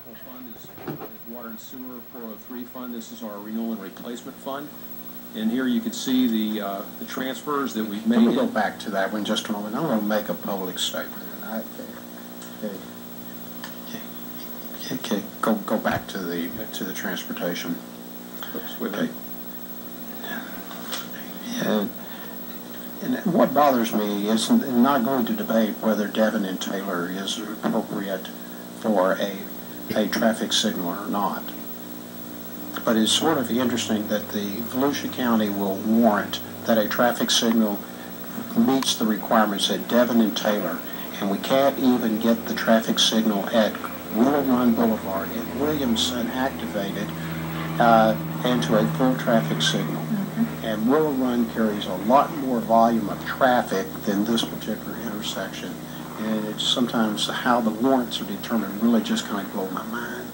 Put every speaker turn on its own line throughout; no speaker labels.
capital fund is Water and Sewer 403 fund. This is our renewal and replacement fund. And here you can see the transfers that we've made.
Let me go back to that one just a moment. I'm going to make a public statement. Okay. Go back to the transportation. Okay. And what bothers me is I'm not going to debate whether Devon and Taylor is appropriate for a traffic signal or not. But it's sort of interesting that the Volusia County will warrant that a traffic signal meets the requirements at Devon and Taylor, and we can't even get the traffic signal at Willow Run Boulevard and Williamson activated into a full traffic signal. And Willow Run carries a lot more volume of traffic than this particular intersection. And it's sometimes how the warrants are determined really just kind of blow my mind.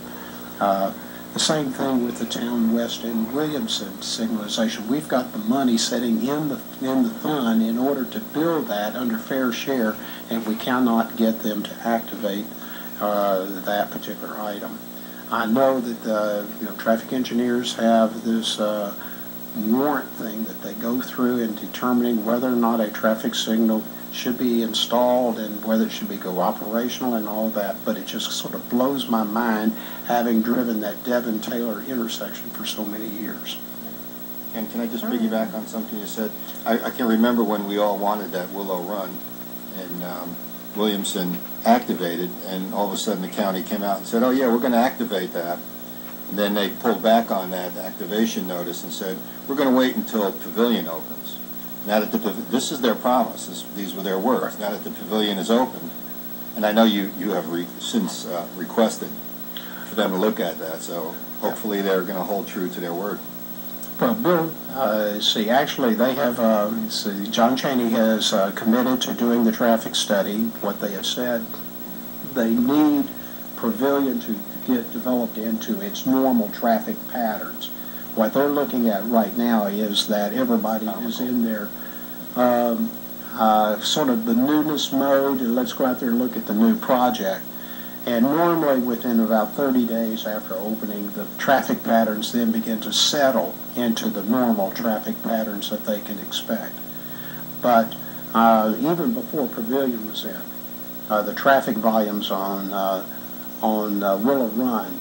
The same thing with the Town West and Williamson signalization. We've got the money sitting in the fund in order to build that under fair share, and we cannot get them to activate that particular item. I know that traffic engineers have this warrant thing that they go through in determining whether or not a traffic signal should be installed and whether it should be operational and all that, but it just sort of blows my mind having driven that Devon-Taylor intersection for so many years.
And can I just piggyback on something you said? I can remember when we all wanted that Willow Run and Williamson activated, and all of a sudden the county came out and said, oh yeah, we're going to activate that. And then they pulled back on that activation notice and said, we're going to wait until Pavilion opens. Now that this is their promise, these were their words, now that the Pavilion is opened, and I know you have since requested for them to look at that, so hopefully they're going to hold true to their word.
Well, Bill, actually they have, John Cheney has committed to doing the traffic study. What they have said, they need Pavilion to get developed into its normal traffic patterns. What they're looking at right now is that everybody is in their sort of the newness mode, and let's go out there and look at the new project. And normally within about 30 days after opening, the traffic patterns then begin to settle into the normal traffic patterns that they can expect. But even before Pavilion was in, the traffic volumes on Willow Run,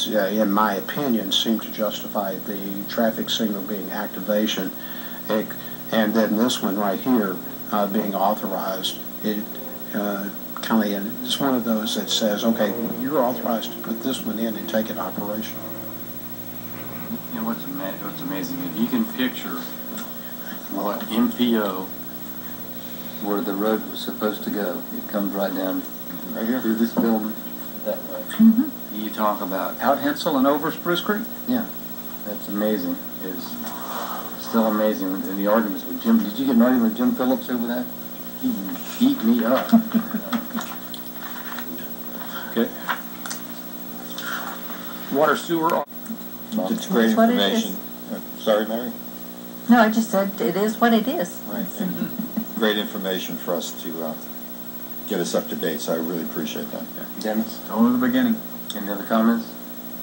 in my opinion, seem to justify the traffic signal being activation. And then this one right here being authorized, it's one of those that says, okay, you're authorized to put this one in and take it operational.
You know what's amazing? If you can picture what MPO, where the road was supposed to go, it comes right down right here through this building that way. Mm-hmm. You talk about
out Hensel and over Spruce Creek.
Yeah, that's amazing. It's still amazing. And the arguments with Jim. Did you get an argument with Jim Phillips over that? He beat me up.
Okay. Water sewer.
It's great information. Sorry, Mary?
No, I just said it is what it is.
Right. Great information for us to get us up to date, so I really appreciate that.
Yeah. Dennis?
Told in the beginning.
Any other comments?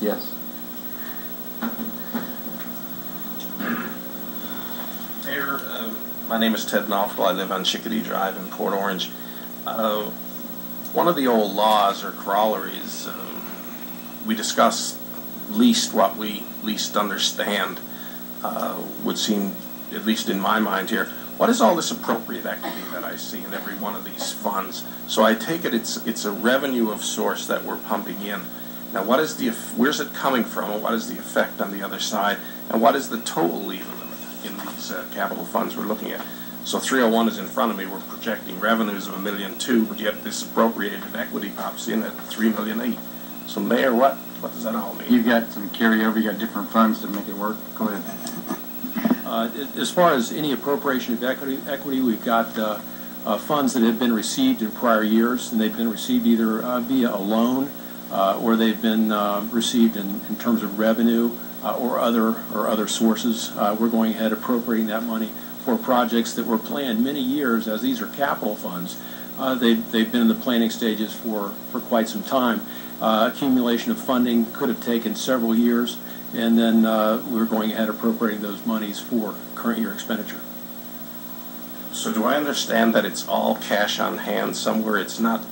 Yes.
Mayor, my name is Ted Naufel. I live on Chickadee Drive in Port Orange. One of the old laws or corollaries, we discuss least what we least understand, would seem, at least in my mind here, what is all this appropriate equity that I see in every one of these funds? So I take it it's a revenue of source that we're pumping in. Now, where's it coming from, and what is the effect on the other side, and what is the total lever limit in these capital funds we're looking at? So 301 is in front of me. We're projecting revenues of $1.2 million, but yet this appropriated equity pops in at $3.8 million. So, Mayor, what does that all mean?
You've got some carryover. You got different funds to make it work. Go ahead.
As far as any appropriation of equity, we've got funds that have been received in prior years, and they've been received either via a loan or they've been received in terms of revenue or other sources. We're going ahead appropriating that money for projects that were planned many years, as these are capital funds, They've been in the planning stages for quite some time. Accumulation of funding could have taken several years, and then we're going ahead appropriating those monies for current year expenditure.
So do I understand that it's all cash on hand somewhere? It's not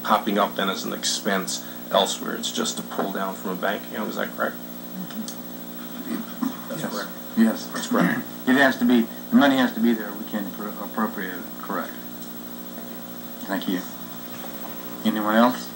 popping up then as an expense elsewhere? It's just to pull down from a bank account, is that correct?
That's correct.
Yes, that's correct. It has to be, the money has to be there, we can appropriate it, correct. Thank you. Anyone else?